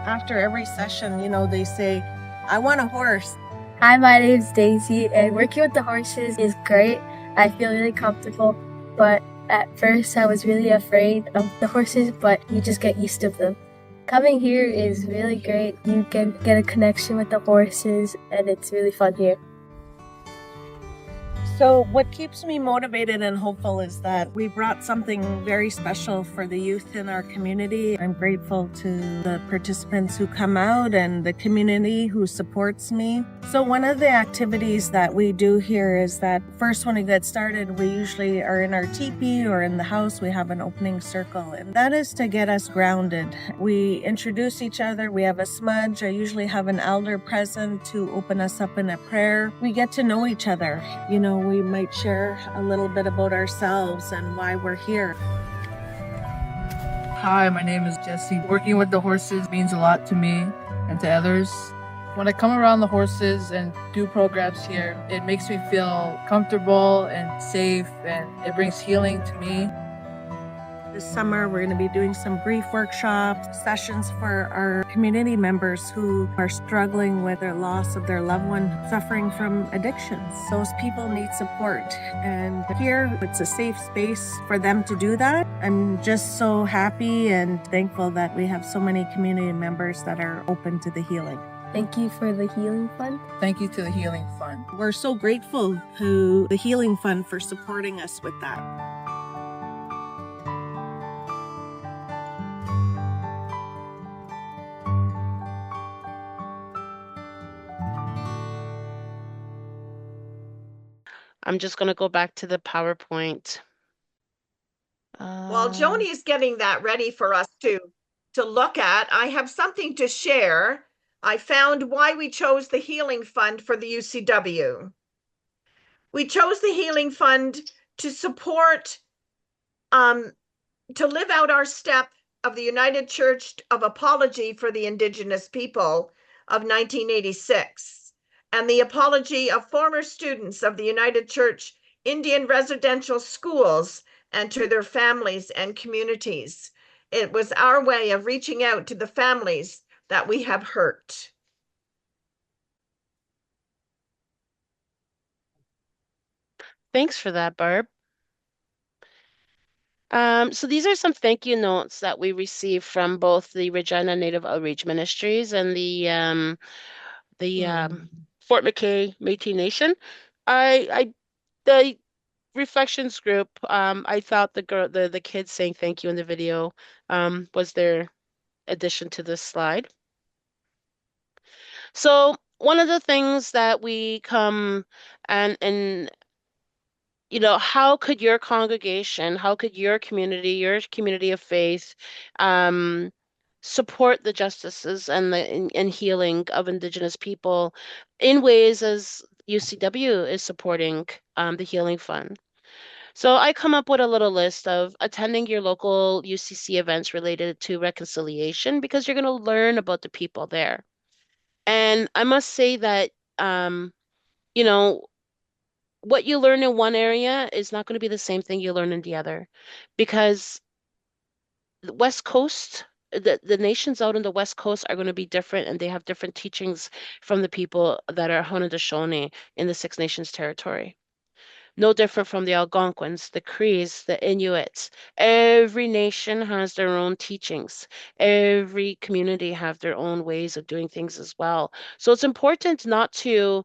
After every session, they say, "I want a horse." Hi, my name is Daisy, and working with the horses is great. I feel really comfortable, but at first I was really afraid of the horses, but you just get used to them. Coming here is really great. You can get a connection with the horses, and it's really fun here. So what keeps me motivated and hopeful is that we brought something very special for the youth in our community. I'm grateful to the participants who come out and the community who supports me. So one of the activities that we do here is that first when we get started, we usually are in our teepee or in the house. We have an opening circle, and that is to get us grounded. We introduce each other. We have a smudge. I usually have an elder present to open us up in a prayer. We get to know each other. We might share a little bit about ourselves and why we're here. Hi, my name is Jesse. Working with the horses means a lot to me and to others. When I come around the horses and do programs here, it makes me feel comfortable and safe, and it brings healing to me. This summer, we're going to be doing some grief workshops, sessions for our community members who are struggling with their loss of their loved one, suffering from addictions. Those people need support, and here it's a safe space for them to do that. I'm just so happy and thankful that we have so many community members that are open to the healing. Thank you for the Healing Fund. Thank you to the Healing Fund. We're so grateful to the Healing Fund for supporting us with that. I'm just going to go back to the PowerPoint. While Joni is getting that ready for us to look at, I have something to share. I found why we chose the Healing Fund for the UCW. We chose the Healing Fund to support, to live out our step of the United Church of Apology for the Indigenous People of 1986. And the apology of former students of the United Church Indian residential schools and to their families and communities. It was our way of reaching out to the families that we have hurt. Thanks for that, Barb. So these are some thank you notes that we received from both the Regina Native Outreach Ministries and the Fort McKay Métis Nation. The reflections group, I thought the kids saying thank you in the video was their addition to this slide. So one of the things that we come and you know, how could your congregation, how could your community of faith, um, support the justices and and healing of Indigenous people in ways as UCW is supporting the Healing Fund. So I come up with a little list of attending your local UCC events related to reconciliation because you're going to learn about the people there. And I must say that, um, you know, what you learn in one area is not going to be the same thing you learn in the other because the West Coast, the nations out on the West Coast are going to be different and they have different teachings from the people that are Haudenosaunee in the Six Nations territory. No different from the Algonquins, the Crees, the Inuits. Every nation has their own teachings. Every community have their own ways of doing things as well. So it's important not to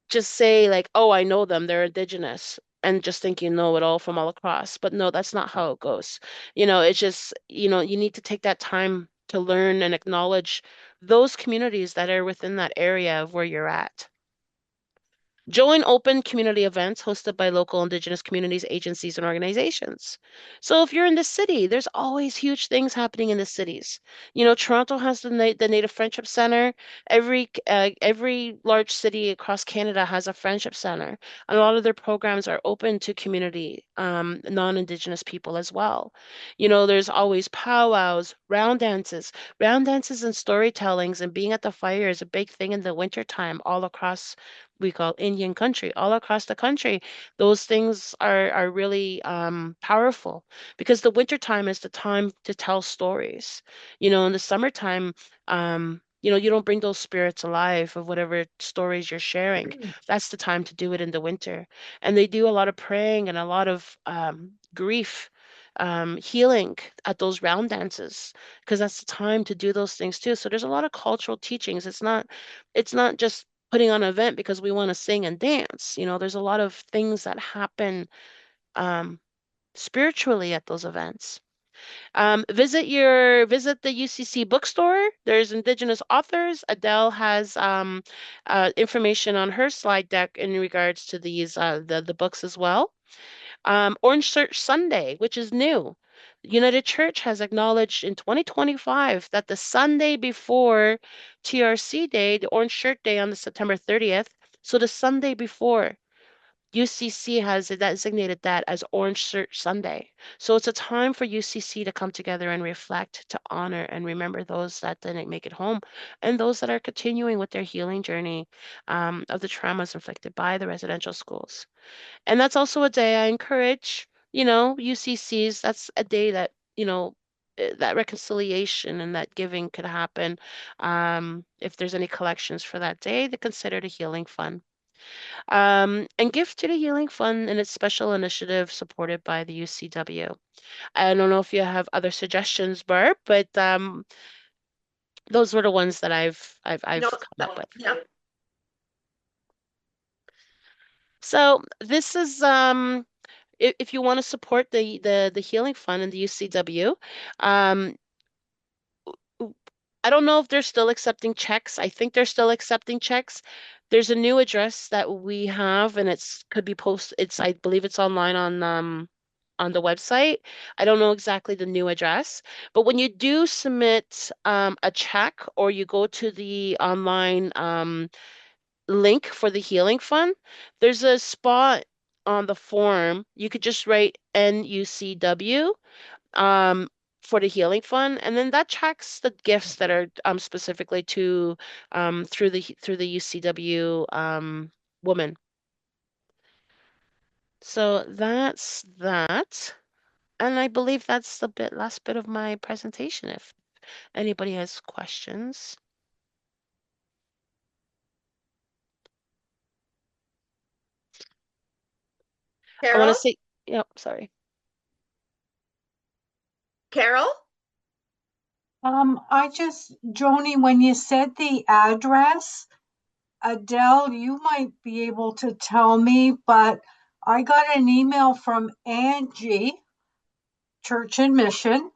just say like, oh, I know them, they're Indigenous, and just think you know it all from all across. But no, that's not how it goes. You know, it's just, you know, you need to take that time to learn and acknowledge those communities that are within that area of where you're at. Join open community events hosted by local Indigenous communities, agencies, and organizations. So if you're in the city, there's always huge things happening in the cities. You know, Toronto has the Native Friendship Center. Every large city across Canada has a friendship center. A lot of their programs are open to community, non-Indigenous people as well. You know, there's always powwows, round dances and storytellings, and being at the fire is a big thing in the wintertime all across we call Indian country, all across the country. Those things are really powerful because the wintertime is the time to tell stories. You know, in the summertime, you know, you don't bring those spirits alive of whatever stories you're sharing. That's the time to do it in the winter. And they do a lot of praying and a lot of grief. Healing at those round dances because that's the time to do those things too. So there's a lot of cultural teachings. It's not just putting on an event because we want to sing and dance. You know, there's a lot of things that happen um, spiritually at those events. Visit the UCC bookstore. There's Indigenous authors. Adele has information on her slide deck in regards to these the books as well. Orange Shirt Sunday, which is new. United Church has acknowledged in 2025 that the Sunday before TRC Day, the Orange Shirt Day on the September 30th, so the Sunday before, UCC has designated that as Orange Shirt Sunday. So it's a time for UCC to come together and reflect, to honor and remember those that didn't make it home and those that are continuing with their healing journey of the traumas inflicted by the residential schools. And that's also a day I encourage, you know, UCCs. That's a day that, you know, that reconciliation and that giving could happen. If there's any collections for that day, to consider the Healing Fund. And give to the Healing Fund and its special initiative supported by the UCW. I don't know if you have other suggestions, Barb, but those were the ones that I've No, come up with. yeah. So this is if you want to support the Healing Fund and the UCW, um, I don't know if they're still accepting checks. I think they're still accepting checks. There's a new address that we have, and it's could be posted. I believe it's online on the website. I don't know exactly the new address, but when you do submit a check or you go to the online link for the Healing Fund, there's a spot on the form. You could just write NUCW um, for the Healing Fund, and then that tracks the gifts that are specifically to through the UCW woman. So that's that. And I believe that's the last bit of my presentation. If anybody has questions. I want to Carol? say, yep, sorry. Carol? Joni, when you said the address, Adele, you might be able to tell me, but I got an email from Angie, Church and Mission,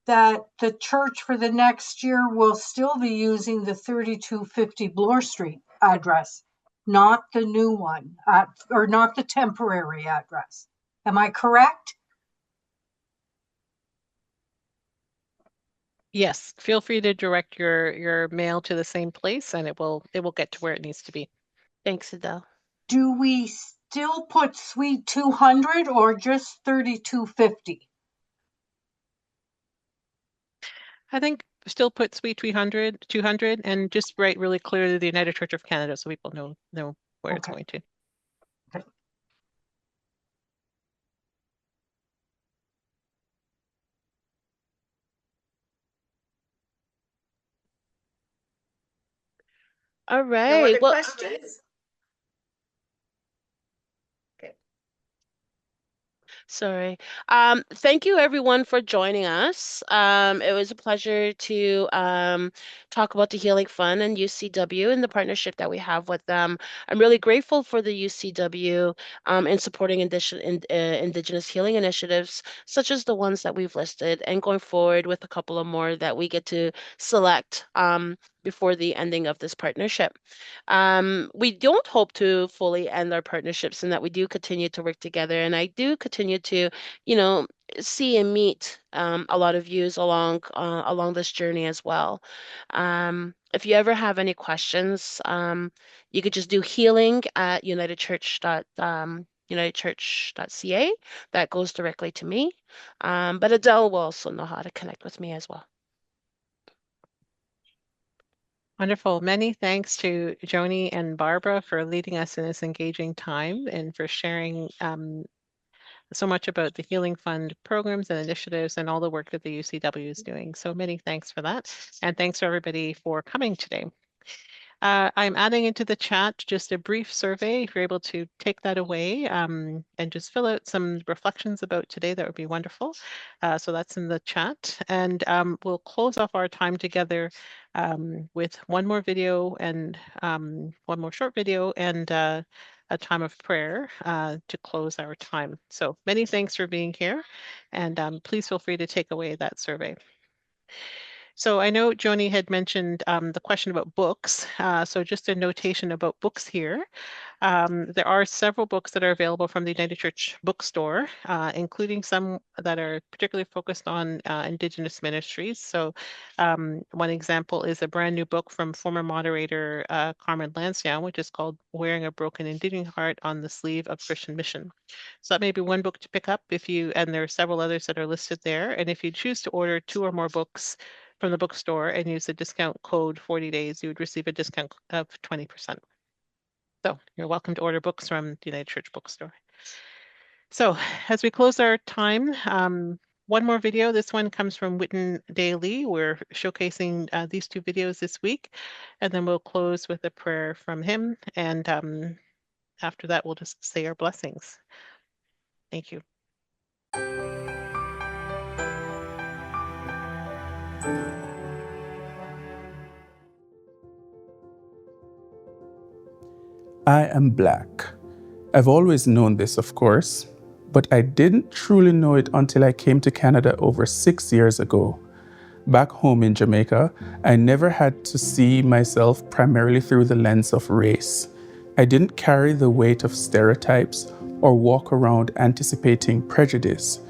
that the church for the next year will still be using the 3250 Bloor Street address. not the new one, or not the temporary address. Am I correct? Yes, feel free to direct your mail to the same place and it will get to where it needs to be. Thanks, Adele. Do we still put Suite 200 or just 3250? I think still put Suite 200 and just write really clearly the United Church of Canada so people know where it's going to. All No right. other Well, questions? sorry. Thank you everyone for joining us. It was a pleasure to talk about the Healing Fund and UCW and the partnership that we have with them. I'm really grateful for the UCW in supporting Indigenous healing initiatives, such as the ones that we've listed, and going forward with a couple of more that we get to select before the ending of this partnership. We don't hope to fully end our partnerships and that we do continue to work together. And I do continue to, see and meet a lot of views along this journey as well. If you ever have any questions, you could just do healing at unitedchurch.ca. That goes directly to me. But Adele will also know how to connect with me as well. Wonderful. Many thanks to Joni and Barbara for leading us in this engaging time and for sharing so much about the Healing Fund programs and initiatives and all the work that the UCW is doing. So many thanks for that. And thanks to everybody for coming today. I'm adding into the chat just a brief survey. If you're able to take that away and just fill out some reflections about today, that would be wonderful. So that's in the chat. And we'll close off our time together with one more video and one more short video and a time of prayer to close our time. So many thanks for being here. And please feel free to take away that survey. So I know Joni had mentioned the question about books. So just a notation about books here. There are several books that are available from the United Church bookstore, including some that are particularly focused on Indigenous ministries. So one example is a brand new book from former moderator Carmen Lansdowne, which is called Wearing a Broken Indigenous Heart on the Sleeve of Christian Mission. So that may be one book to pick up and there are several others that are listed there. And if you choose to order 2 or more books from the bookstore and use the discount code 40 days, you would receive a discount of 20%. So you're welcome to order books from the United Church Bookstore. So as we close our time, one more video. This one comes from Witten Daly. We're showcasing these 2 videos this week, and then we'll close with a prayer from him. And after that, we'll just say our blessings. Thank you. I am Black. I've always known this, of course, but I didn't truly know it until I came to Canada over 6 years ago. Back home in Jamaica, I never had to see myself primarily through the lens of race. I didn't carry the weight of stereotypes or walk around anticipating prejudice.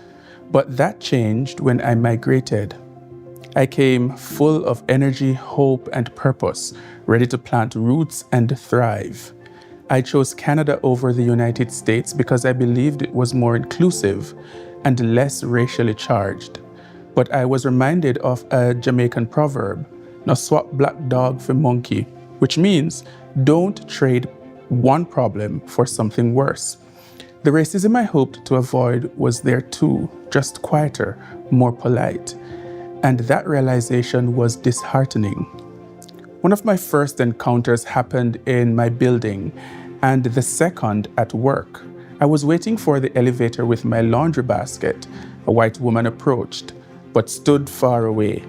But that changed when I migrated. I came full of energy, hope, and purpose, ready to plant roots and thrive. I chose Canada over the United States because I believed it was more inclusive and less racially charged. But I was reminded of a Jamaican proverb, "No swap black dog for monkey," which means don't trade one problem for something worse. The racism I hoped to avoid was there too, just quieter, more polite. And that realization was disheartening. One of my first encounters happened in my building, and the second at work. I was waiting for the elevator with my laundry basket. A white woman approached, but stood far away.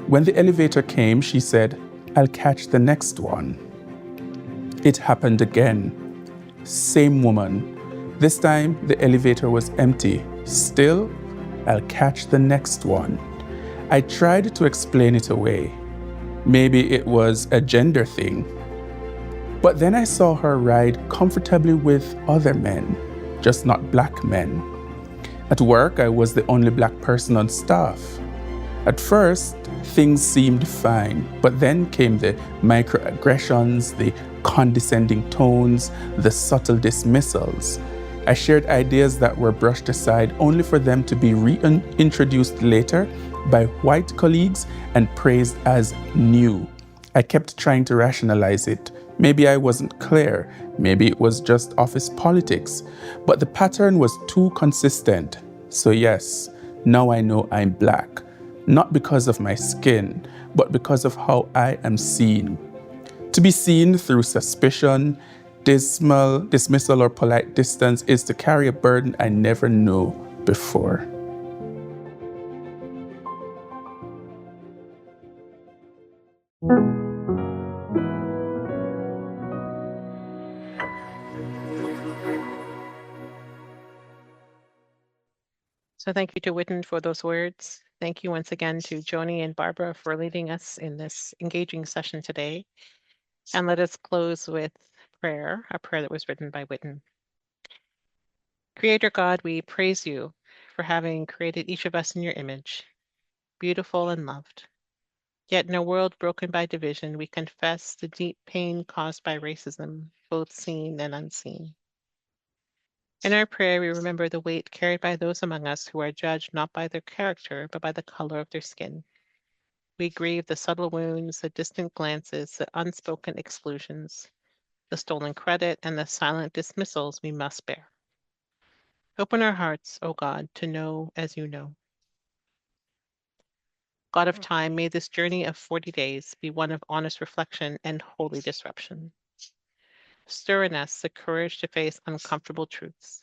When the elevator came, she said, "I'll catch the next one." It happened again. Same woman. This time, the elevator was empty. Still, "I'll catch the next one." I tried to explain it away. Maybe it was a gender thing. But then I saw her ride comfortably with other men, just not black men. At work, I was the only black person on staff. At first, things seemed fine, but then came the microaggressions, the condescending tones, the subtle dismissals. I shared ideas that were brushed aside only for them to be reintroduced later by white colleagues and praised as new. I kept trying to rationalize it. Maybe I wasn't clear. Maybe it was just office politics. But the pattern was too consistent. So yes, now I know I'm black. Not because of my skin, but because of how I am seen. To be seen through suspicion, dismissal, or polite distance is to carry a burden I never knew before. So thank you to Witten for those words. Thank you once again to Joni and Barbara for leading us in this engaging session today. And let us close with prayer, a prayer that was written by Witten. Creator God, we praise you for having created each of us in your image, beautiful and loved. Yet in a world broken by division, we confess the deep pain caused by racism, both seen and unseen. In our prayer, we remember the weight carried by those among us who are judged not by their character, but by the color of their skin. We grieve the subtle wounds, the distant glances, the unspoken exclusions, the stolen credit, and the silent dismissals we must bear. Open our hearts, O God, to know as you know. God of time, may this journey of 40 days be one of honest reflection and holy disruption. Stir in us the courage to face uncomfortable truths.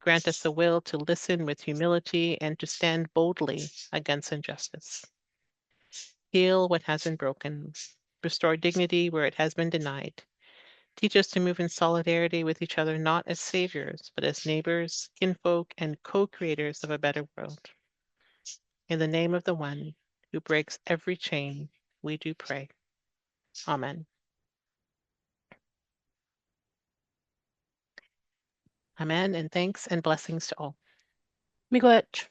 Grant us the will to listen with humility and to stand boldly against injustice. Heal what has been broken. Restore dignity where it has been denied. Teach us to move in solidarity with each other, not as saviors, but as neighbors, kinfolk, and co-creators of a better world. In the name of the one who breaks every chain, we do pray. Amen. Amen, and thanks and blessings to all. Miigwech.